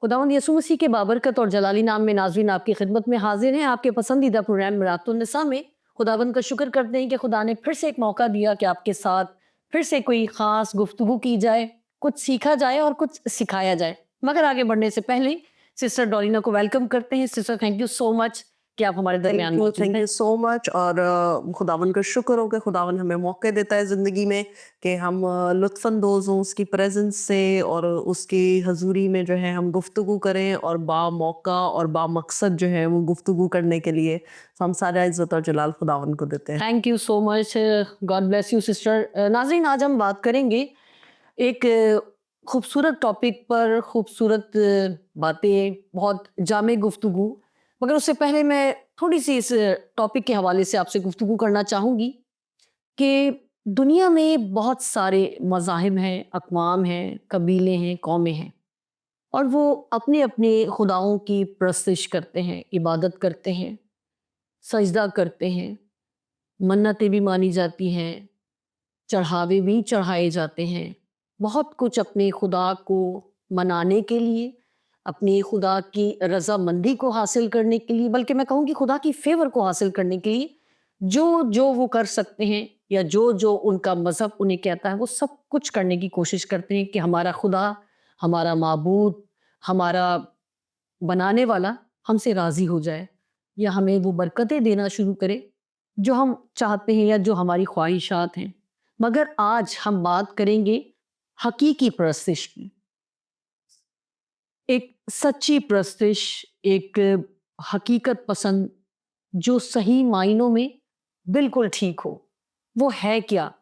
खुदावंद यसू मसीह के बाबरकत और जलाली नाम में नाज़रीन आपकी खिदमत में हाजिर हैं। आपके पसंदीदा प्रोग्राम मिरातुन्निसा में खुदावंद का शुक्र करते हैं कि खुदा ने फिर से एक मौका दिया कि आपके साथ फिर से कोई ख़ास गुफ्तगू की जाए, कुछ सीखा जाए और कुछ सिखाया जाए। मगर आगे बढ़ने से पहले सिस्टर डोलिना को वेलकम करते हैं। Sister, thank you so much कि आप हमारे दरमियान मौजूद थैंक हैं। You so much. और खुदावन का शुक्र हो कि खुदावन हमें मौके देता है ज़िंदगी में कि हम लुत्फ़अंदोज़ हों उसकी प्रेजेंस से, और उसकी हजूरी में जो है हम गुफ्तगू करें और बामौका और बामकसद जो है वो गुफ्तगू करने के लिए हम सारा इज़्ज़त और जलाल खुदावन को देते हैं। Thank you so much, God bless you sister. नाज़रीन, आज हम बात करेंगे एक खूबसूरत टॉपिक पर, खूबसूरत बातें, बहुत जामे गुफ्तगू। मगर उससे पहले मैं थोड़ी सी इस टॉपिक के हवाले से आपसे गुफ्तगू करना चाहूँगी कि दुनिया में बहुत सारे मज़ाहिब हैं, अक़वाम हैं, कबीले हैं, कौमें हैं, और वो अपने अपने खुदाओं की परस्तिश करते हैं, इबादत करते हैं, सजदा करते हैं, मन्नतें भी मानी जाती हैं, चढ़ावे भी चढ़ाए जाते हैं। बहुत कुछ अपने खुदा को मनाने के लिए, अपनी खुदा की रज़ामंदी को हासिल करने के लिए, बल्कि मैं कहूँ कि खुदा की फेवर को हासिल करने के लिए जो जो वो कर सकते हैं, या जो जो उनका मज़हब उन्हें कहता है, वो सब कुछ करने की कोशिश करते हैं कि हमारा खुदा, हमारा माबूद, हमारा बनाने वाला हमसे राज़ी हो जाए, या हमें वो बरकतें देना शुरू करे जो हम चाहते हैं या जो हमारी ख्वाहिशात हैं। मगर आज हम बात करेंगे हकीकी परस्तिश की। एक सच्ची परस्तिश, एक हकीकत पसंद, जो सही मायनों में बिल्कुल ठीक हो। वो है क्या?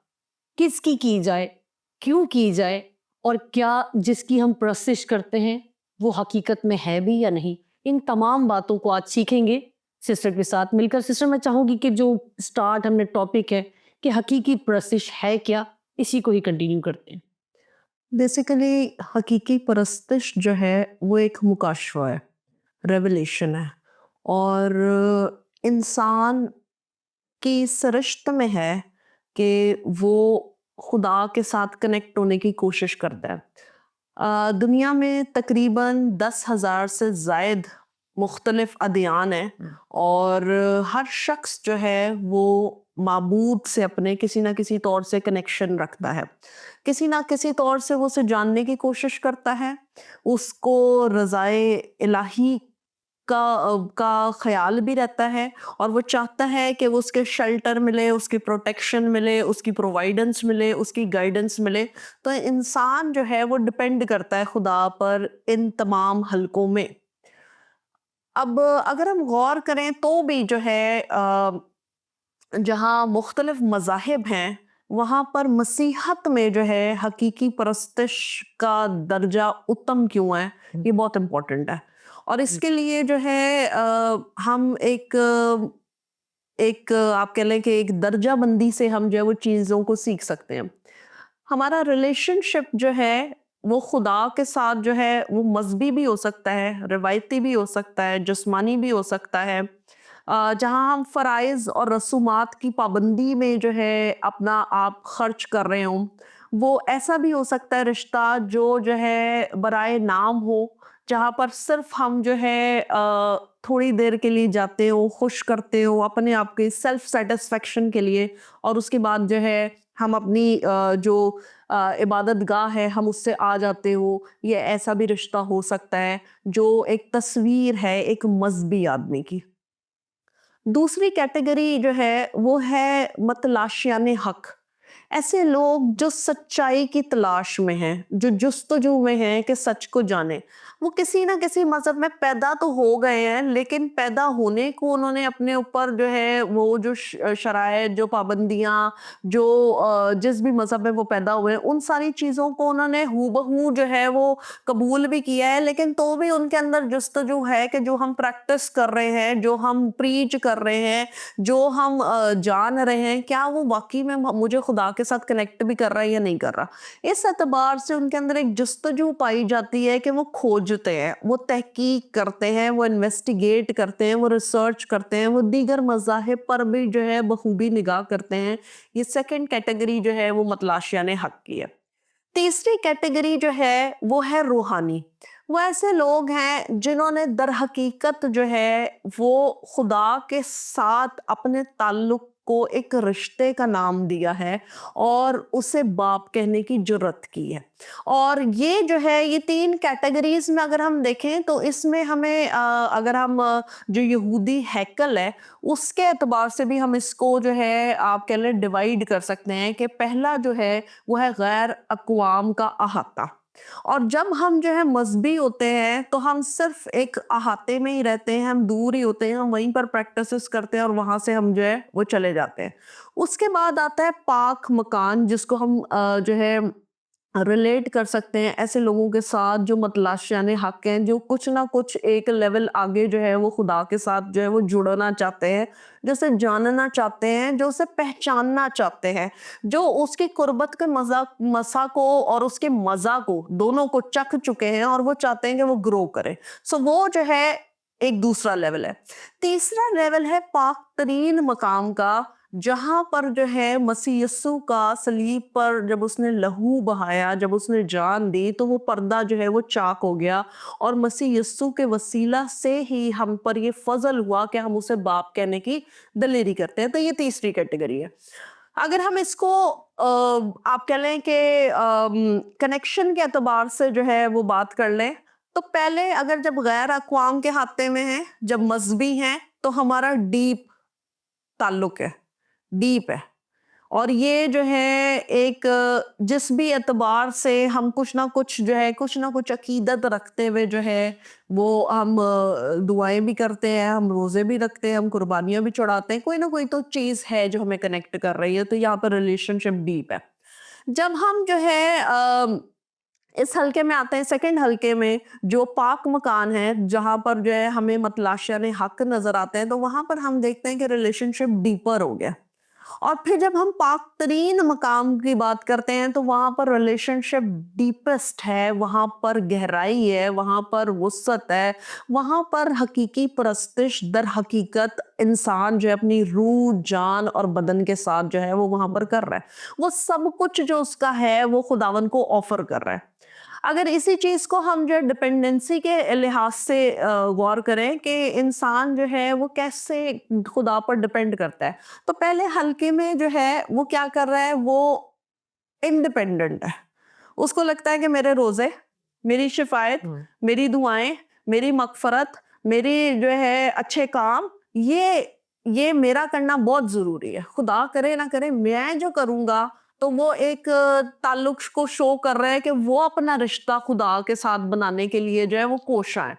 किसकी की जाए? क्यों की जाए? और क्या जिसकी हम परस्तिश करते हैं वो हकीकत में है भी या नहीं? इन तमाम बातों को आज सीखेंगे सिस्टर के साथ मिलकर। सिस्टर, मैं चाहूँगी कि जो स्टार्ट हमने टॉपिक है कि हकीकी परस्तिश है क्या, इसी को ही कंटिन्यू करते हैं। बेसिकली हकीकी परस्तिश जो है वो एक मुकाशवा है, रेवलेशन है, और इंसान की सरश्त में है कि वो खुदा के साथ कनेक्ट होने की कोशिश करता है। दुनिया में तकरीबन 10,000 से ज़ायद मुख्तलिफ अदियान हैं, और हर शख्स जो है वो माबूद से अपने किसी ना किसी तौर से कनेक्शन रखता है, किसी ना किसी तौर से वो उसे जानने की कोशिश करता है, उसको रज़ाए इलाही का ख्याल भी रहता है, और वो चाहता है कि वो उसके शेल्टर मिले, उसकी प्रोटेक्शन मिले, उसकी प्रोवाइडेंस मिले, उसकी गाइडेंस मिले। तो इंसान जो है वो डिपेंड करता है खुदा पर इन तमाम हलकों में। अब अगर हम गौर करें तो भी जो है जहाँ मुख्तलिफ मज़ाहिब हैं, वहाँ पर मसीहत में जो है हकीकी परस्तिश का दर्जा उत्तम क्यों है, ये बहुत इम्पोर्टेंट है। और इसके लिए जो है हम आप कह लें कि एक दर्जा बंदी से हम जो है वो चीज़ों को सीख सकते हैं। हमारा रिलेशनशिप जो है वो खुदा के साथ जो है वो मज़हबी भी हो सकता है, रिवायती भी हो सकता है, जिस्मानी भी हो सकता है। जहाँ हम फ़राइज़ और रसूमात की पाबंदी में जो है अपना आप खर्च कर रहे हों, वो ऐसा भी हो सकता है रिश्ता जो है बराए नाम हो, जहाँ पर सिर्फ हम जो है थोड़ी देर के लिए जाते हो, खुश करते हो अपने आप के सेल्फ सेटिस्फेक्शन के लिए, और उसके बाद जो है हम अपनी जो इबादत गाह है हम उससे आ जाते हो। ये ऐसा भी रिश्ता हो सकता है जो एक तस्वीर है एक मजहबी आदमी की। दूसरी कैटेगरी जो है वो है मतलाशियाने हक। ऐसे लोग जो सच्चाई की तलाश में हैं, जो जुस्तजू में हैं कि सच को जाने। वो किसी ना किसी मजहब में पैदा तो हो गए हैं, लेकिन पैदा होने को उन्होंने अपने ऊपर जो है वो जो शराय, जो पाबंदियां, जो जिस भी मजहब में वो पैदा हुए हैं, उन सारी चीज़ों को उन्होंने हूबहू जो है वो कबूल भी किया है। लेकिन तो भी उनके अंदर जुस्तजू है कि जो हम प्रैक्टिस कर रहे हैं, जो हम प्रीच कर रहे हैं, जो हम जान रहे हैं, क्या वो वाकई में मुझे खुदा के साथ कनेक्ट भी कर रहा है या नहीं कर रहा। इस एतबार से उनके अंदर एक जुस्तजू पाई जाती है कि वो खोजते हैं, वो तहकीक करते हैं, वो इन्वेस्टिगेट करते हैं, वो रिसर्च करते हैं, वो दीगर मज़ाहिब पर भी जो है बखूबी निगाह करते हैं। ये सेकंड कैटेगरी जो है वो मतलाशियाने हक की है। तीसरी कैटेगरी जो है वो है रूहानी। وہ ایسے لوگ ہیں جنہوں نے در حقیقت جو ہے وہ خدا کے ساتھ اپنے تعلق کو ایک رشتے کا نام دیا ہے اور اسے باپ کہنے کی جرت کی ہے. اور یہ جو ہے یہ 3 کیٹیگریز میں اگر ہم دیکھیں تو اس میں ہمیں اگر ہم جو یہودی ہیکل ہے اس کے اعتبار سے بھی ہم اس کو جو ہے آپ کہہ لیں ڈیوائیڈ کر سکتے ہیں کہ پہلا جو ہے وہ ہے غیر اقوام کا احاطہ. اور جب ہم جو ہے مذہبی ہوتے ہیں تو ہم صرف ایک احاطے میں ہی رہتے ہیں, ہم دور ہی ہوتے ہیں, ہم وہیں پر پریکٹسز کرتے ہیں اور وہاں سے ہم جو ہے وہ چلے جاتے ہیں. اس کے بعد آتا ہے پاک مکان, جس کو ہم جو ہے ریلیٹ کر سکتے ہیں ایسے لوگوں کے ساتھ جو متلاشیان حق ہیں, جو کچھ نہ کچھ ایک لیول آگے جو ہے وہ خدا کے ساتھ جو ہے وہ جڑنا چاہتے ہیں, جو اسے جاننا چاہتے ہیں, جو اسے پہچاننا چاہتے ہیں, جو اس کی قربت کے مسا کو اور اس کے مزہ کو دونوں کو چکھ چکے ہیں اور وہ چاہتے ہیں کہ وہ گرو کرے. سو وہ جو ہے ایک دوسرا لیول ہے. تیسرا لیول ہے پاک ترین مقام کا, جہاں پر جو ہے مسیح یسوع کا صلیب پر جب اس نے لہو بہایا, جب اس نے جان دی, تو وہ پردہ جو ہے وہ چاک ہو گیا اور مسیح یسوع کے وسیلہ سے ہی ہم پر یہ فضل ہوا کہ ہم اسے باپ کہنے کی دلیری کرتے ہیں. تو یہ تیسری کیٹیگری ہے. اگر ہم اس کو آپ کہہ لیں کہ کنیکشن کے اعتبار سے جو ہے وہ بات کر لیں تو پہلے اگر جب غیر اقوام کے ہاتھے میں ہیں, جب مذہبی ہیں, تو ہمارا ڈیپ تعلق ہے, ڈیپ ہے. اور یہ جو ہے ایک جس بھی اعتبار سے ہم کچھ نہ کچھ جو ہے کچھ نہ کچھ عقیدت رکھتے ہوئے جو ہے وہ ہم دعائیں بھی کرتے ہیں, ہم روزے بھی رکھتے ہیں, ہم قربانیاں بھی چڑھاتے ہیں, کوئی نہ کوئی تو چیز ہے جو ہمیں کنیکٹ کر رہی ہے. تو یہاں پر ریلیشن شپ ڈیپ ہے. جب ہم جو ہے اس حلقے میں آتے ہیں, سیکنڈ حلقے میں جو پاک مکان ہے, جہاں پر جو ہے ہمیں متلاشیان حق نظر آتے ہیں, تو وہاں پر ہم دیکھتے ہیں کہ ریلیشن شپ ڈیپر ہو گیا. اور پھر جب ہم پاک ترین مقام کی بات کرتے ہیں تو وہاں پر ریلیشن شپ ڈیپسٹ ہے, وہاں پر گہرائی ہے, وہاں پر وسعت ہے, وہاں پر حقیقی پرستش در حقیقت انسان جو ہے اپنی روح, جان اور بدن کے ساتھ جو ہے وہ وہاں پر کر رہا ہے. وہ سب کچھ جو اس کا ہے وہ خداوند کو آفر کر رہا ہے. اگر اسی چیز کو ہم جو ڈپینڈنسی کے لحاظ سے غور کریں کہ انسان جو ہے وہ کیسے خدا پر ڈپینڈ کرتا ہے, تو پہلے حلقے میں جو ہے وہ کیا کر رہا ہے, وہ انڈیپینڈنٹ ہے. اس کو لگتا ہے کہ میرے روزے, میری شفایت, میری دعائیں, میری مغفرت, میری جو ہے اچھے کام, یہ میرا کرنا بہت ضروری ہے. خدا کرے نہ کرے, میں جو کروں گا تو وہ ایک تعلق کو شو کر رہا ہے کہ وہ اپنا رشتہ خدا کے ساتھ بنانے کے لیے جو ہے وہ کوشاں ہے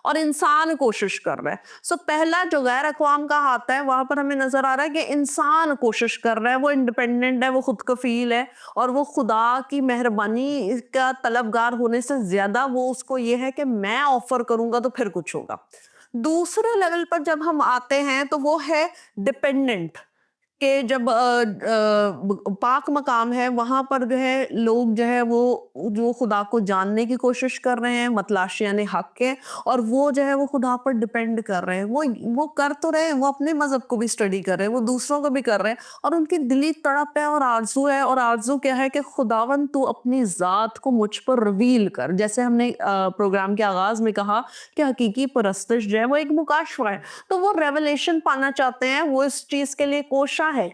اور انسان کوشش کر رہا ہے. سو پہلا جو غیر اقوام کا ہاتھ ہے وہاں پر ہمیں نظر آ رہا ہے کہ انسان کوشش کر رہا ہے, وہ انڈیپینڈنٹ ہے, وہ خود کفیل ہے, اور وہ خدا کی مہربانی کا طلبگار ہونے سے زیادہ وہ اس کو یہ ہے کہ میں آفر کروں گا تو پھر کچھ ہوگا. دوسرے لیول پر جب ہم آتے ہیں تو وہ ہے ڈیپینڈنٹ, کہ جب پاک مقام ہے وہاں پر جو ہے لوگ جو ہے وہ جو خدا کو جاننے کی کوشش کر رہے ہیں, متلاشیان حق ہے, اور وہ جو ہے وہ خدا پر ڈیپینڈ کر رہے ہیں. وہ کر تو رہے ہیں, وہ اپنے مذہب کو بھی اسٹڈی کر رہے ہیں, وہ دوسروں کو بھی کر رہے ہیں, اور ان کی دلی تڑپ ہے اور آرزو ہے. اور آرزو کیا ہے کہ خداوند تو اپنی ذات کو مجھ پر ریویل کر. جیسے ہم نے پروگرام کے آغاز میں کہا کہ حقیقی پرستش جو ہے وہ ایک مکاشفہ ہے, تو وہ ریویلیشن پانا چاہتے ہیں, وہ اس چیز کے لیے کوشاں ہے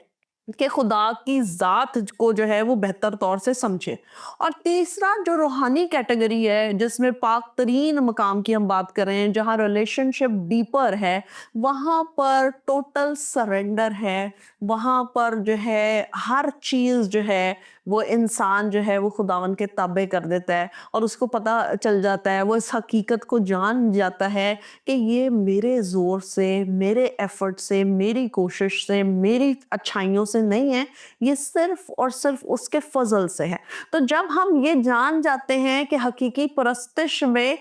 کہ خدا کی ذات کو جو ہے وہ بہتر طور سے سمجھے. اور تیسرا جو روحانی کیٹیگری ہے جس میں پاک ترین مقام کی ہم بات کر رہے ہیں, جہاں ریلیشن شپ ڈیپر ہے, وہاں پر ٹوٹل سرنڈر ہے, وہاں پر جو ہے ہر چیز جو ہے وہ انسان جو ہے وہ خداوند کے تابع کر دیتا ہے, اور اس کو پتہ چل جاتا ہے, وہ اس حقیقت کو جان جاتا ہے کہ یہ میرے زور سے, میرے ایفرٹ سے, میری کوشش سے, میری اچھائیوں سے نہیں ہے, یہ صرف اور صرف اس کے فضل سے ہے. تو جب ہم یہ جان جاتے ہیں کہ حقیقی پرستش میں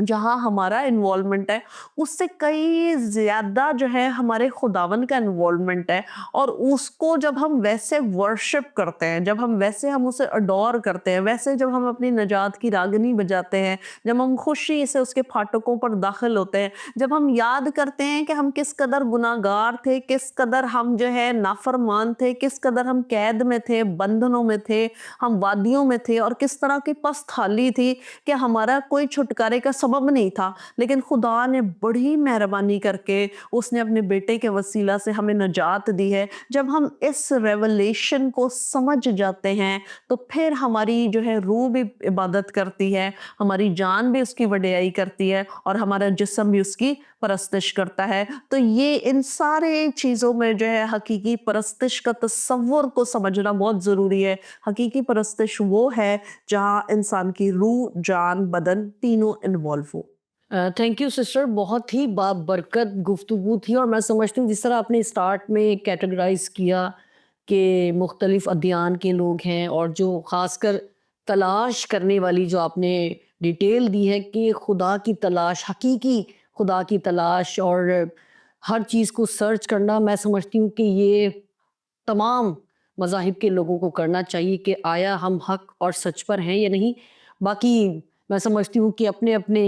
जहाँ हमारा इन्वॉल्वमेंट है उससे कई ज़्यादा जो है हमारे खुदावन का इन्वॉल्वमेंट है। और उसको जब हम वैसे वर्शिप करते हैं, जब हम वैसे हम उसे अडोर करते हैं, वैसे जब हम अपनी नजात की रागनी बजाते हैं, जब हम खुशी से उसके फाटकों पर दाखिल होते हैं, जब हम याद करते हैं कि हम किस कदर गुनाहगार थे, किस कदर हम जो है नाफरमान थे, किस कदर हम कैद में थे, बंधनों में थे, हम वादियों में थे और किस तरह की पस्त हाली थी कि हमारा कोई छुटकारे का सबब नहीं था, लेकिन खुदा ने बड़ी मेहरबानी करके उसने अपने बेटे के वसीला से हमें नजात दी है। जब हम इस रेवलेशन को समझ जाते हैं तो फिर हमारी जो है रूह भी इबादत करती है, हमारी जान भी उसकी वडियाई करती है और हमारा जिस्म भी उसकी परस्तिश करता है। तो ये इन सारे चीज़ों में जो है हकीकी परस्तिश का तसव्वुर को समझना बहुत ज़रूरी है। हकीकी परस्तिश वो है जहाँ इंसान की रूह, जान, बदन तीनों इन्वॉल्व हो। थैंक यू सिस्टर, बहुत ही बाबरकत गुफ्तगू थी और मैं समझती हूँ जिस तरह आपने स्टार्ट में कैटेगराइज किया कि मुख्तलिफ अदयान के लोग हैं और जो ख़ासकर तलाश करने वाली जो आपने डिटेल दी है कि खुदा की तलाश, हकीकी खुदा की तलाश और हर चीज़ को सर्च करना, मैं समझती हूँ कि ये तमाम मज़ाहिब के लोगों को करना चाहिए कि आया हम हक और सच पर हैं या नहीं। बाकी मैं समझती हूँ कि अपने अपने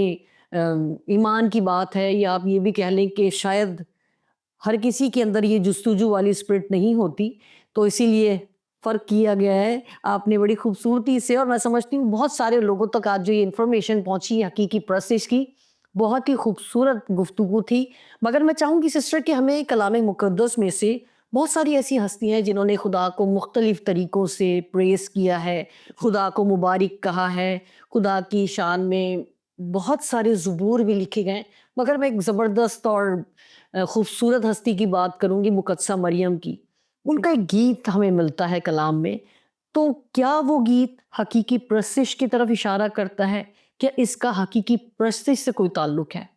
ईमान की बात है, या आप ये भी कह लें कि शायद हर किसी के अंदर ये जुस्तजू वाली स्पिरिट नहीं होती, तो इसीलिए फ़र्क किया गया है। आपने बड़ी खूबसूरती से, और मैं समझती हूँ बहुत सारे लोगों तक आज जो ये इन्फॉर्मेशन पहुँची है हकीकी परस्तिश की, बहुत ही खूबसूरत गुफ्तगू थी। मगर मैं चाहूँगी सिस्टर कि हमें कलाम मुक़द्दस में से बहुत सारी ऐसी हस्तियाँ हैं जिन्होंने खुदा को मुख्तलिफ़ तरीक़ों से प्रेज़ किया है, खुदा को मुबारक कहा है, खुदा की शान में बहुत सारे ज़बूर भी लिखे गए हैं। मगर मैं एक ज़बरदस्त और खूबसूरत हस्ती की बात करूँगी, मुकद्दसा मरियम की। उनका एक गीत हमें मिलता है कलाम में, तो क्या वो गीत हकीकी परस्तिश की तरफ इशारा करता है? क्या इसका हकीकी परस्तिश से कोई ताल्लुक है?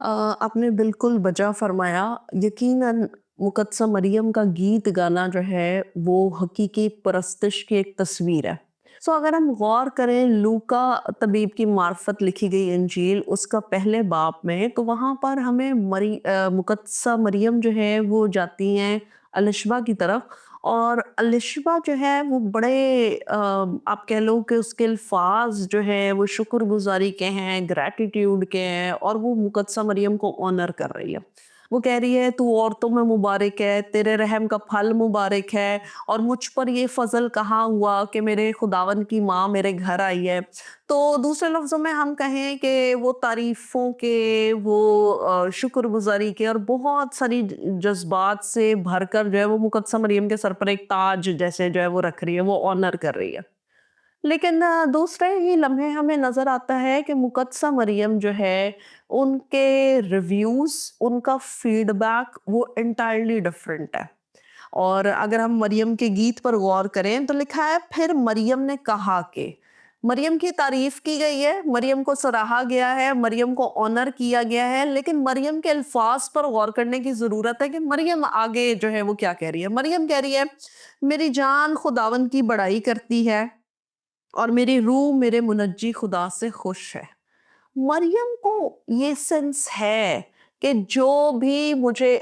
आपने बिल्कुल बजा फरमाया। यकीनन मुकद्दसा मरियम का गीत गाना जो है वो हकीकी परस्तिश की एक तस्वीर है। सो अगर हम गौर करें लूका तबीब की मार्फत लिखी गई इंजील उसका पहले बाब में, तो वहाँ पर हमें मुकद्दसा मरियम जो है वो जाती हैं अलिशबा की तरफ। और अलिशबा जो है वो बड़े आप कह लो कि उसके अल्फाज जो है वो शुक्रगुजारी के हैं, ग्रैटिट्यूड के हैं, और वो मुकद्दसा मरियम को ऑनर कर रही है। वो कह रही है तू औरतों में मुबारक है, तेरे रहम का फल मुबारक है, और मुझ पर ये फजल कहाँ हुआ कि मेरे खुदावन की माँ मेरे घर आई है। तो दूसरे लफ्ज़ों में हम कहें कि वो तारीफ़ों के, वो शुक्रगुज़ारी के और बहुत सारी जज़्बात से भरकर जो है वो मुकद्दसा मरियम के सर पर एक ताज जैसे जो है वो रख रही है, वो ऑनर कर रही है। लेकिन दूसरे ही लम्हे हमें नज़र आता है कि मुकद्दसा मरियम जो है, उनके रिव्यूज़, उनका फ़ीडबैक वो एंटायरली डिफरेंट है। और अगर हम मरियम के गीत पर गौर करें तो लिखा है फिर मरियम ने कहा कि, मरियम की तारीफ की गई है, मरियम को सराहा गया है, मरियम को ऑनर किया गया है, लेकिन मरियम के अल्फाज पर गौर करने की ज़रूरत है कि मरियम आगे जो है वो क्या कह रही है। मरियम कह रही है मेरी जान खुदावन की बड़ाई करती है और मेरी रूह मेरे मुनज्जी खुदा से खुश है। मरियम को ये सेंस है कि जो भी मुझे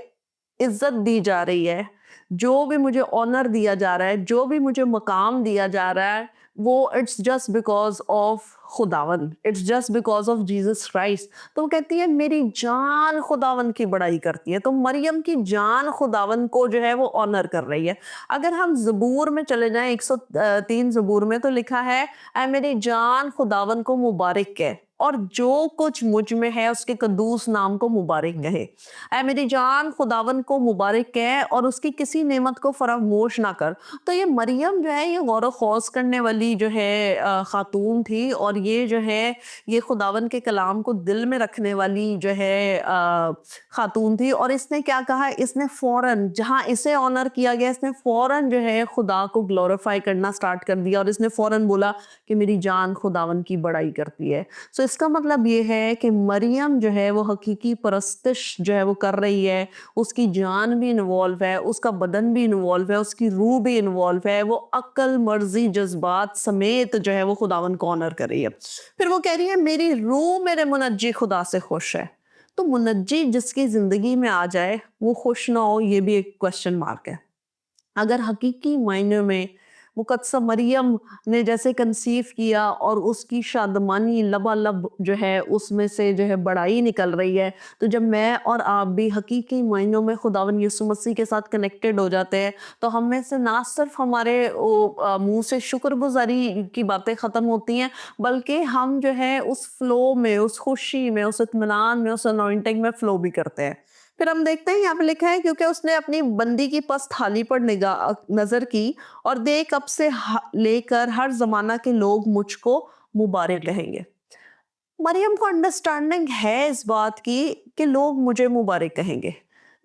इज्जत दी जा रही है, जो भी मुझे ऑनर दिया जा रहा है, जो भी मुझे मकाम दिया जा रहा है, वो इट्स जस्ट बिकॉज ऑफ खुदावन, it's just because of Jesus Christ. तो वो कहती है मेरी जान खुदावन की बड़ाई करती है। तो मरियम की जान खुदावन को जो है वो ऑनर कर रही है। अगर हम ज़बूर में चले जाएं 103 ज़बूर में, तो लिखा है ऐ मेरी जान खुदावन को मुबारक कह और जो कुछ मुझ में है उसके कदूस नाम को मुबारक कहे। ऐ मेरी जान खुदावन को मुबारक कह और उसकी किसी नेमत को फरामोश ना कर। तो ये मरियम जो है ये गौर खौस करने वाली जो है खातून थी, और ये जो है ये खुदावन के कलाम को दिल में रखने वाली जो है खातून थी। और इसने क्या कहा, इसने फौरन जहाँ इसे ऑनर किया गया, इसने फौरन जो है खुदा को ग्लोरीफाई करना स्टार्ट कर दिया और इसने फौरन बोला कि मेरी जान खुदावन की बड़ाई करती है। सो इसका मतलब ये है कि मरियम जो है वो हकीकी परस्तिश जो है वो कर रही है, उसकी जान भी इन्वॉल्व है, उसका बदन भी इन्वॉल्व है, उसकी रूह भी इन्वॉल्व है, वो अक्ल, मर्जी, जज्बात समेत जो है वो खुदावन को ऑनर कर रही है। है। फिर वो कह रही है मेरी रूह मेरे मुनज्जी खुदा से खुश है। तो मुनज्जी जिसकी जिंदगी में आ जाए वो खुश ना हो, ये भी एक क्वेश्चन मार्क है। अगर हकीकी मायने में मुकद्दसा मरियम ने जैसे कंसीव किया और उसकी शादमानी लबालब जो है उसमें से जो है बड़ाई निकल रही है, तो जब मैं और आप भी हकीकी मायनों में खुदावन यीशु मसीह के साथ कनेक्टेड हो जाते हैं, तो हम में से ना सिर्फ हमारे मुंह से शुक्रगुजारी की बातें ख़त्म होती हैं, बल्कि हम जो है उस फ्लो में, उस खुशी में, उस इत्मीनान में, उस अनॉइंटिंग में फ्लो भी करते हैं। फिर हम देखते हैं यहाँ पे लिखा है क्योंकि उसने अपनी बंदी की पस्त थाली पर निगाह नजर की और देख अब से लेकर हर जमाना के लोग मुझको मुबारक कहेंगे। मरियम को अंडरस्टैंडिंग है इस बात की कि लोग मुझे मुबारक कहेंगे,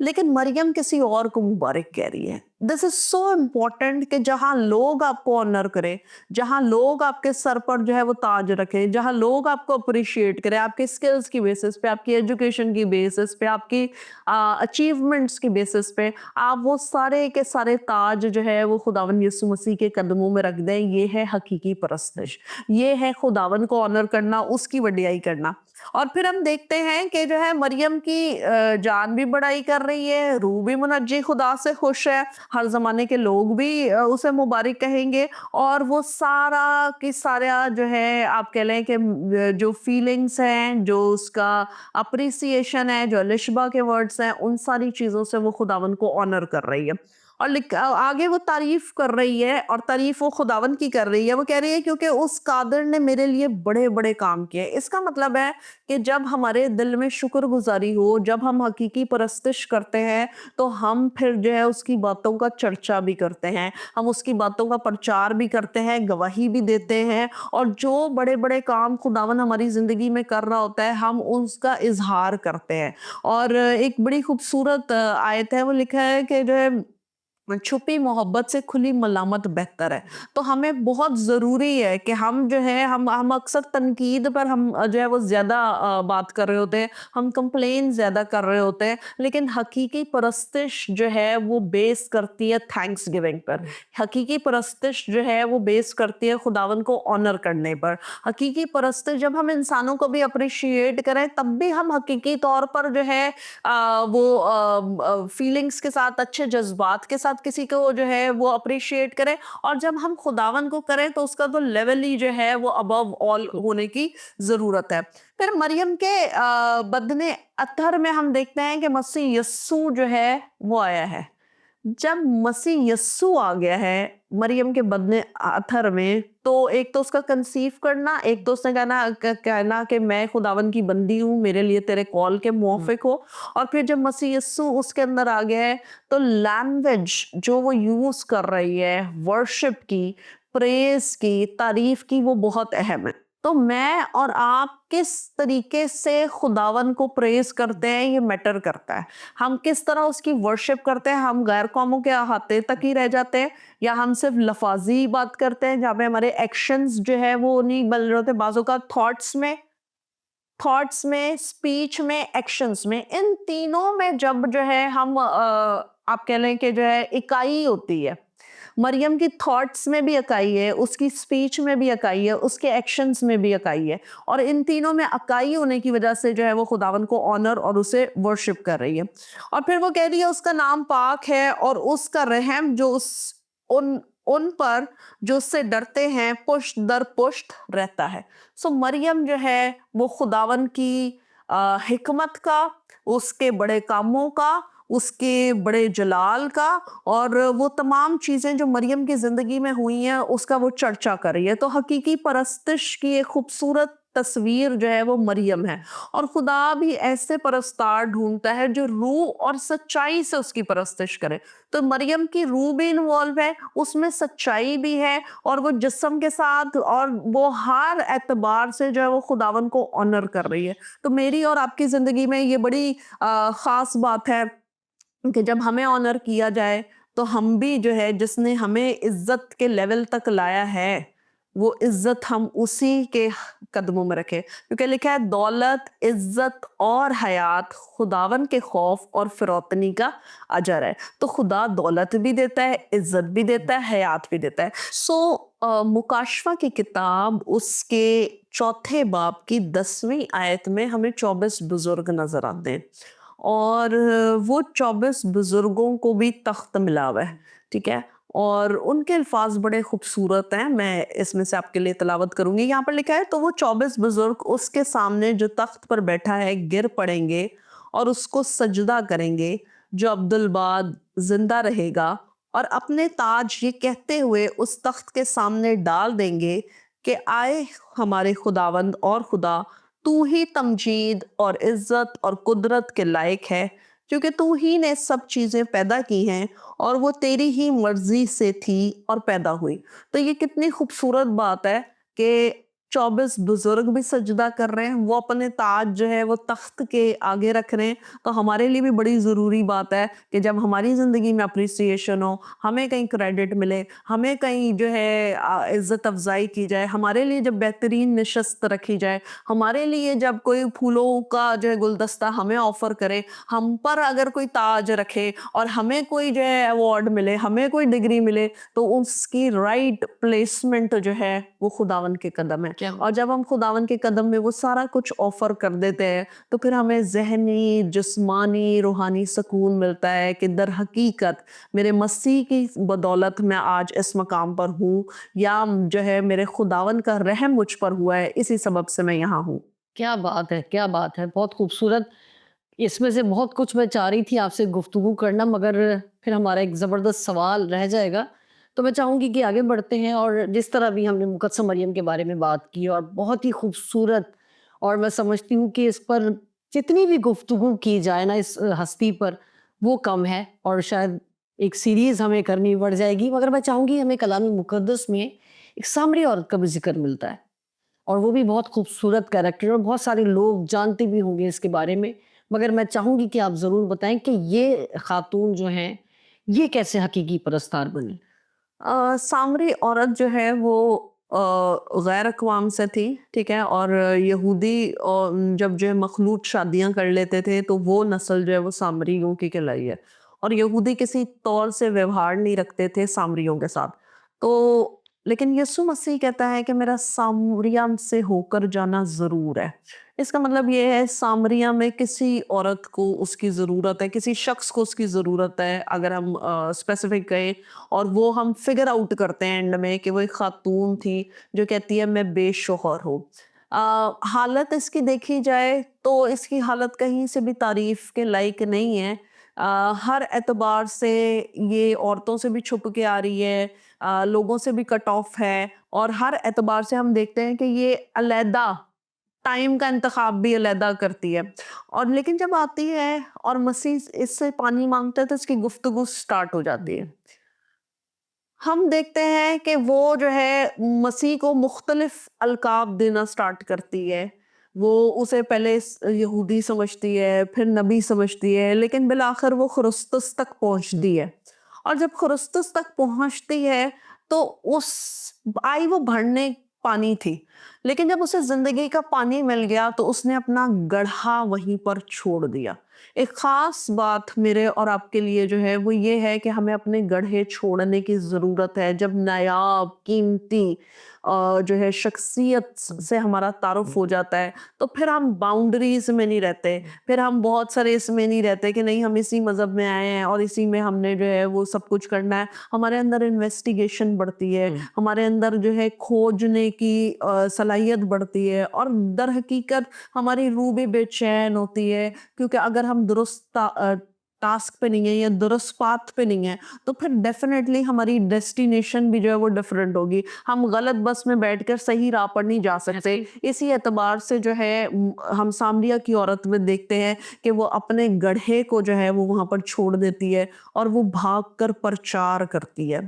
लेकिन मरियम किसी और को मुबारक कह रही है। दिस इज सो इम्पोर्टेंट कि जहां लोग आपको ऑनर करें, जहां लोग आपके सर पर जो है वो ताज रखें, जहां लोग आपको अप्रिशिएट करें आपके स्किल्स की बेसिस पे, आपकी एजुकेशन की बेसिस पे, आपकी अचीवमेंट्स की बेसिस पे, आप वो सारे के सारे ताज जो है वो खुदावन यीशु मसीह के कदमों में रख दें। ये है हकीकी परस्तिश, ये है खुदावन को ऑनर करना, उसकी वडियाई करना। और फिर हम देखते हैं कि जो है मरियम की जान भी बड़ाई कर रही है, रूह भी मुनज्जी खुदा से खुश है, हर जमाने के लोग भी उसे मुबारक कहेंगे। और वो सारा की सारा जो है आप कह लें कि जो फीलिंग्स हैं, जो उसका अप्रिसिएशन है, जो लिशबा के वर्ड्स हैं, उन सारी चीज़ों से वो खुदावन को ऑनर कर रही है। और आगे वो तारीफ कर रही है, और तारीफ वो खुदावन की कर रही है। वो कह रही है क्योंकि उस कादिर ने मेरे लिए बड़े बड़े काम किए। इसका मतलब है कि जब हमारे दिल में शुक्रगुजारी हो, जब हम हकीकी परस्तिश करते हैं, तो हम फिर जो है उसकी बातों का चर्चा भी करते हैं, हम उसकी बातों का प्रचार भी करते हैं, गवाही भी देते हैं। और जो बड़े बड़े काम खुदावन हमारी जिंदगी में कर रहा होता है, हम उसका इजहार करते हैं। और एक बड़ी खूबसूरत आयत है, वो लिखा है कि जो है छुपी मोहब्बत से खुली मलामत बेहतर है। तो हमें बहुत ज़रूरी है कि हम जो है हम अक्सर तनकीद पर हम जो है वो ज़्यादा बात कर रहे होते हैं, हम कंप्लेन ज़्यादा कर रहे होते हैं, लेकिन हकीकी परस्तिश जो है वो बेस करती है थैंक्स गिविंग पर। हकीकी परस्तिश जो है वो बेस करती है खुदावन को ऑनर करने पर। हकीकी परस्तिश जब हम इंसानों को भी अप्रिशिएट करें, तब भी हम हकीकी तौर पर जो है वो फीलिंग्स के साथ, अच्छे जज्बात के साथ किसी को जो है वो अप्रिशिएट करें। और जब हम खुदावन को करें तो उसका तो लेवल ही जो है वो अबव ऑल होने की जरूरत है। फिर मरियम के बदने अत्हर में हम देखते हैं कि मसीह यस्सू जो है वो आया है। जब मसीह यस्सु आ गया है मरियम के बदने अथर में, तो एक तो उसका कंसीव करना, एक तो उसने कहना कि मैं खुदावन की बंदी हूँ, मेरे लिए तेरे कॉल के मुआफिक हो। और फिर जब मसीह यस्सु उसके अंदर आ गया है, तो लैंग्वेज जो वो यूज कर रही है वर्शिप की, प्रेज की, तारीफ की, वो बहुत अहम है। तो मैं और आप किस तरीके से खुदावन को प्रेज करते हैं ये मैटर करता है। हम किस तरह उसकी वर्शिप करते हैं, हम गैर कौमों के अहाते तक ही रह जाते हैं, या हम सिर्फ लफाजी बात करते हैं जहाँ पे हमारे एक्शंस जो है वो नहीं बदल रहे होते। बाजों का थॉट्स में, स्पीच में, एक्शंस में, इन तीनों में जब जो है हम आप कह लें कि जो है इकाई होती है। मरियम की थॉट्स में भी अकाई है, उसकी स्पीच में भी अकाई है, उसके एक्शंस में भी अकाई है। और इन तीनों में अकाई होने की वजह से जो है वो खुदावन को ऑनर और उसे वर्शिप कर रही है। और फिर वो कह रही है उसका नाम पाक है और उसका रहम जो उन पर जो उससे डरते हैं पुष्ट दर पुष्ट रहता है। सो मरियम जो है वो खुदावन की हिकमत का, उसके बड़े कामों का, उसके बड़े जलाल का, और वो तमाम चीज़ें जो मरियम की ज़िंदगी में हुई हैं उसका वो चर्चा कर रही है। तो हकीकी परस्तिश की एक खूबसूरत तस्वीर जो है वो मरियम है। और खुदा भी ऐसे परस्तार ढूंढता है जो रूह और सच्चाई से उसकी परस्तिश करे। तो मरियम की रूह भी इन्वॉल्व है, उसमें सच्चाई भी है, और वो जिस्म के साथ, और वो हर एतबार से जो है वो खुदावन को ऑनर कर रही है। तो मेरी और आपकी ज़िंदगी में ये बड़ी ख़ास बात है कि जब हमें ऑनर किया जाए, तो हम भी जो है जिसने हमें इज्जत के लेवल तक लाया है, वो इज्जत हम उसी के कदमों में रखें, क्योंकि लिखा है दौलत, इज्जत और हयात खुदावन के खौफ और फिरौतनी का अजर है। तो खुदा दौलत भी देता है, इज्जत भी देता है, हयात भी देता है। मुकाशवा की किताब उसके चौथे बाब की 10वीं आयत में हमें 24 बुजुर्ग नजर आते हैं, और वो 24 बुजुर्गों को भी तख्त मिला हुआ है, ठीक है। और उनके अल्फाज बड़े खूबसूरत हैं, मैं इसमें से आपके लिए तिलावत करूंगी। यहाँ पर लिखा है, तो वो 24 बुजुर्ग उसके सामने जो तख्त पर बैठा है गिर पड़ेंगे और उसको सजदा करेंगे, जो अब्दुल बाद जिंदा रहेगा, और अपने ताज ये कहते हुए उस तख्त के सामने डाल देंगे कि आए हमारे खुदावंद और खुदा, तू ही तमजीद और इज्जत और कुदरत के लायक है, क्योंकि तू ही ने सब चीज़ें पैदा की हैं और वो तेरी ही मर्जी से थी और पैदा हुई। तो ये कितनी खूबसूरत बात है कि 24 बुजुर्ग भी सजदा कर रहे हैं, वो अपने ताज जो है वो तख्त के आगे रख रहे हैं। तो हमारे लिए भी बड़ी ज़रूरी बात है कि जब हमारी ज़िंदगी में अप्रिसिएशन हो, हमें कहीं क्रेडिट मिले, हमें कहीं जो है इज्जत अफजाई की जाए, हमारे लिए जब बेहतरीन नशस्त रखी जाए, हमारे लिए जब कोई फूलों का जो है गुलदस्ता हमें ऑफर करे, हम पर अगर कोई ताज रखे और हमें कोई जो है अवार्ड मिले, हमें कोई डिग्री मिले, तो उसकी राइट प्लेसमेंट जो है वो खुदावन के कदम है। और जब हम खुदावन के कदम में वो सारा कुछ ऑफर कर देते हैं, तो फिर हमें ज़हनी, जिस्मानी, रूहानी सुकून मिलता है कि दर हकीकत मेरे मसीह की बदौलत मैं आज इस मकाम पर हूँ, या जो है मेरे खुदावन का रहम मुझ पर हुआ है, इसी सबब से मैं यहाँ हूँ। क्या बात है! क्या बात है! बहुत खूबसूरत। इसमें से बहुत कुछ मैं चाह रही थी आपसे गुफ्तगू करना, मगर फिर हमारा एक ज़बरदस्त सवाल रह जाएगा। तो मैं चाहूँगी कि आगे बढ़ते हैं, और जिस तरह भी हमने मुक़द्दस मरियम के बारे में बात की और बहुत ही खूबसूरत, और मैं समझती हूँ कि इस पर जितनी भी गुफ्तगू की जाए ना इस हस्ती पर, वो कम है, और शायद एक सीरीज़ हमें करनी पड़ जाएगी। मगर मैं चाहूँगी, हमें कलाम मुक़द्दस में एक सामरी औरत का भी ज़िक्र मिलता है, और वो भी बहुत खूबसूरत कैरेक्टर, और बहुत सारे लोग जानते भी होंगे इसके बारे में। मगर मैं चाहूँगी कि आप ज़रूर बताएँ कि ये खातून जो हैं, ये कैसे हकीकी परस्तार बनी? सामरी औरत जो है वो गैर अक़वाम से थी, ठीक है। और यहूदी जब जो है मखलूत शादियां कर लेते थे, तो वो नस्ल जो है वो सामरियों की कहलाई है। और यहूदी किसी तौर से व्यवहार नहीं रखते थे सामरियों के साथ। तो लेकिन यीशु मसीह कहता है कि मेरा सामरिया से होकर जाना ज़रूर है। इसका मतलब ये है, सामरिया में किसी औरत को उसकी ज़रूरत है, किसी शख्स को उसकी ज़रूरत है, अगर हम स्पेसिफिक कहें। और वो हम फिगर आउट करते हैं एंड में कि वो एक खातून थी जो कहती है मैं बेशोहर हूँ। हालत इसकी देखी जाए तो इसकी हालत कहीं से भी तारीफ के लायक नहीं है। हर एतबार से ये औरतों से भी छुप के आ रही है, लोगों से भी कट ऑफ है, और हर एतबार से हम देखते हैं कि ये अलहदा टाइम का इंतखाब भी अलहदा करती है। और लेकिन जब आती है और मसीह इससे पानी मांगता है, तो इसकी गुफ्तगू स्टार्ट हो जाती है। हम देखते हैं कि वो जो है मसीह को मुख्तलिफ अलकाब देना स्टार्ट करती है। वो उसे पहले यहूदी समझती है, फिर नबी समझती है, लेकिन बिलाखिर वो खुरस्तुस तक पहुंचती है। और जब खुरस्तुस तक पहुंचती है, तो उस आई वो भरने पानी थी, लेकिन जब उसे जिंदगी का पानी मिल गया, तो उसने अपना गड्ढा वहीं पर छोड़ दिया। एक ख़ास बात मेरे और आपके लिए जो है वो ये है कि हमें अपने गड्ढे छोड़ने की ज़रूरत है। जब नायाब, कीमती जो है शख्सियत से हमारा तारुफ़ हो जाता है, तो फिर हम बाउंड्रीज़ में नहीं रहते। फिर हम बहुत सारे इसमें नहीं रहते कि नहीं हम इसी मज़हब में आए हैं और इसी में हमने जो है वो सब कुछ करना है। हमारे अंदर इन्वेस्टिगेशन बढ़ती है, हमारे अंदर जो है खोजने की सलाहियत बढ़ती है, और दर हकीकत हमारी रूह भी बेचैन होती है, क्योंकि अगर हम टास्क पे नहीं है या दुरुस्त पाथ पे नहीं है, तो फिर डेफिनेटली हमारी डेस्टिनेशन भी जो है वो डिफरेंट होगी। हम गलत बस में बैठकर सही राह पर नहीं जा सकते। इसी एतबार से जो है हम सामरिया की औरत में देखते हैं कि वो अपने गड्ढे को जो है वो वहां पर छोड़ देती है और वो भाग कर प्रचार करती है।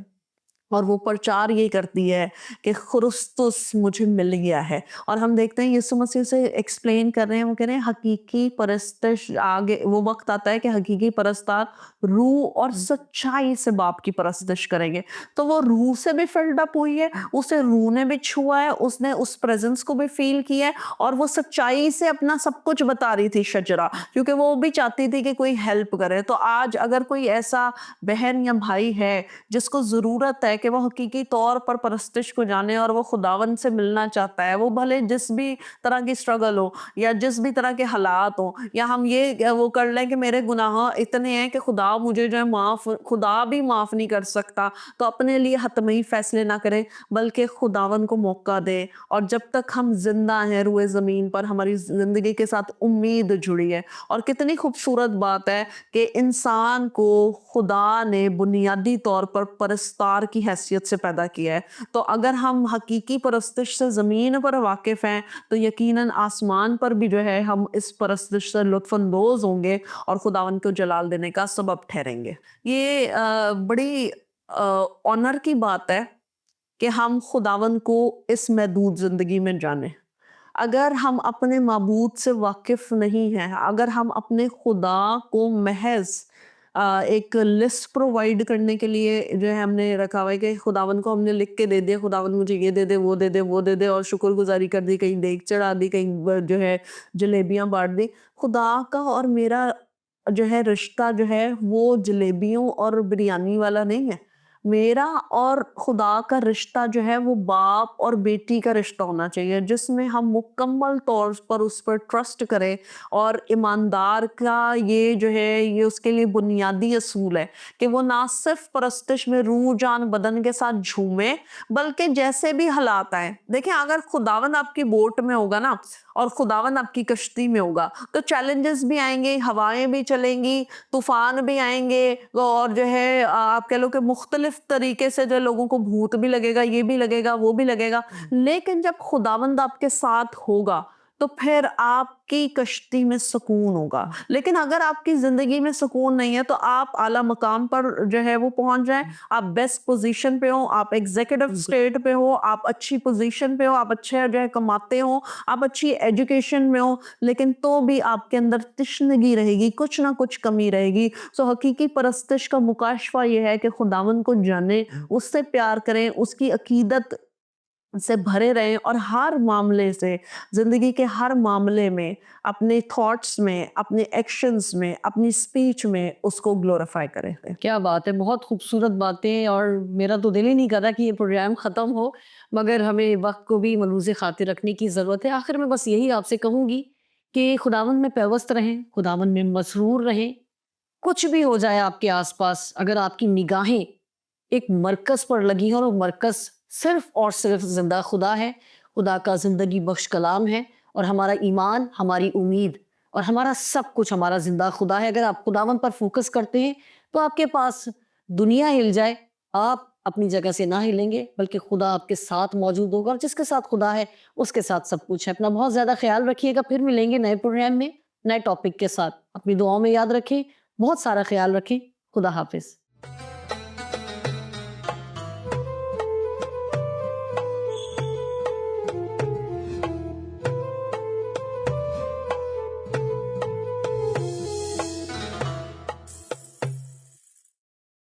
اور وہ پرچار یہ کرتی ہے کہ خرستس مجھے مل گیا ہے. اور ہم دیکھتے ہیں یسوع مسیح سے ایکسپلین کر رہے ہیں, وہ کہہ رہے ہیں حقیقی پرستش, آگے وہ وقت آتا ہے کہ حقیقی پرستار روح اور سچائی سے باپ کی پرستش کریں گے. تو وہ روح سے بھی فلڈ اپ ہوئی ہے, اسے روح نے بھی چھوا ہے, اس نے اس پریزنس کو بھی فیل کیا ہے, اور وہ سچائی سے اپنا سب کچھ بتا رہی تھی شجرا, کیونکہ وہ بھی چاہتی تھی کہ کوئی ہیلپ کرے. تو آج اگر کوئی ایسا بہن یا بھائی ہے جس کو ضرورت ہے کہ وہ حقیقی طور پر پرستش کو جانے اور وہ خداوند سے ملنا چاہتا ہے, وہ بھلے جس بھی طرح کی سٹرگل ہو یا جس بھی طرح کے حالات ہوں, یا ہم یہ وہ کر لیں کہ میرے گناہ اتنے ہیں کہ خدا مجھے جو ہے خدا بھی معاف نہیں کر سکتا, تو اپنے لیے حتمی فیصلے نہ کریں بلکہ خداوند کو موقع دیں. اور جب تک ہم زندہ ہیں روئے زمین پر, ہماری زندگی کے ساتھ امید جڑی ہے. اور کتنی خوبصورت بات ہے کہ انسان کو خدا نے بنیادی طور پر پرستار کی حیثیت سے پیدا کیا ہے. تو اگر ہم حقیقی پرستش سے زمین پر واقف ہیں تو یقیناً آسمان پر بھی جو ہے ہم اس پرستش سے لطف اندوز ہوں گے اور خداوند کو جلال دینے کا سبب ٹھہریں گے. یہ بڑی آنر کی بات ہے کہ ہم خداوند کو اس محدود زندگی میں جانیں. اگر ہم اپنے معبود سے واقف نہیں ہیں, اگر ہم اپنے خدا کو محض ایک لسٹ پرووائڈ کرنے کے لیے جو ہے ہم نے رکھا ہوا ہے کہ خداوند کو ہم نے لکھ کے دے دیا, خداوند مجھے یہ دے دے, وہ دے دے, وہ دے دے, اور شکر گزاری کر دی, کہیں دیگ چڑھا دی, کہیں جو ہے جلیبیاں بانٹ دی. خدا کا اور میرا جو ہے رشتہ جو ہے وہ جلیبیوں اور بریانی والا نہیں ہے. میرا اور خدا کا رشتہ جو ہے وہ باپ اور بیٹی کا رشتہ ہونا چاہیے, جس میں ہم مکمل طور پر اس پر ٹرسٹ کریں. اور ایماندار کا یہ جو ہے یہ اس کے لیے بنیادی اصول ہے کہ وہ نہ صرف پرستش میں روح جان بدن کے ساتھ جھومے بلکہ جیسے بھی حالات آئے. دیکھیں اگر خداوند آپ کی بوٹ میں ہوگا نا اور خداوند آپ کی کشتی میں ہوگا تو چیلنجز بھی آئیں گے, ہوائیں بھی چلیں گی, طوفان بھی آئیں گے, اور جو ہے آپ کہہ لو کہ مختلف طریقے سے جو لوگوں کو بھوت بھی لگے گا, یہ بھی لگے گا, وہ بھی لگے گا. لیکن جب خداوند آپ کے ساتھ ہوگا تو پھر آپ کی کشتی میں سکون ہوگا. لیکن اگر آپ کی زندگی میں سکون نہیں ہے تو آپ اعلیٰ مقام پر جو ہے وہ پہنچ جائیں, آپ بیسٹ پوزیشن پہ ہوں, آپ ایگزیکٹو سٹیٹ پہ ہو, آپ اچھی پوزیشن پہ ہو, آپ اچھے جو ہے کماتے ہوں, آپ اچھی ایجوکیشن میں ہو, لیکن تو بھی آپ کے اندر تشنگی رہے گی, کچھ نہ کچھ کمی رہے گی. سو حقیقی پرستش کا مکاشفہ یہ ہے کہ خداوند کو جانیں, اس سے پیار کریں, اس کی عقیدت سے بھرے رہیں, اور ہر معاملے سے, زندگی کے ہر معاملے میں, اپنے تھاٹس میں, اپنے ایکشنز میں, اپنی سپیچ میں اس کو گلوریفائی کریں. کیا بات ہے, بہت خوبصورت باتیں. اور میرا تو دل ہی نہیں کرتا کہ یہ پروگرام ختم ہو, مگر ہمیں وقت کو بھی ملحوظ خاطر رکھنے کی ضرورت ہے. آخر میں بس یہی آپ سے کہوں گی کہ خداوند میں پیوست رہیں, خداوند میں مسرور رہیں. کچھ بھی ہو جائے آپ کے آس پاس, اگر آپ کی نگاہیں ایک مرکز پر لگی ہیں اور وہ مرکز صرف اور صرف زندہ خدا ہے, خدا کا زندگی بخش کلام ہے, اور ہمارا ایمان, ہماری امید اور ہمارا سب کچھ ہمارا زندہ خدا ہے. اگر آپ خداوند پر فوکس کرتے ہیں تو آپ کے پاس دنیا ہل جائے, آپ اپنی جگہ سے نہ ہلیں گے, بلکہ خدا آپ کے ساتھ موجود ہوگا, اور جس کے ساتھ خدا ہے اس کے ساتھ سب کچھ ہے. اپنا بہت زیادہ خیال رکھیے گا, پھر ملیں گے نئے پروگرام میں نئے ٹاپک کے ساتھ. اپنی دعاؤں میں یاد رکھیں, بہت سارا خیال رکھیں. خدا حافظ.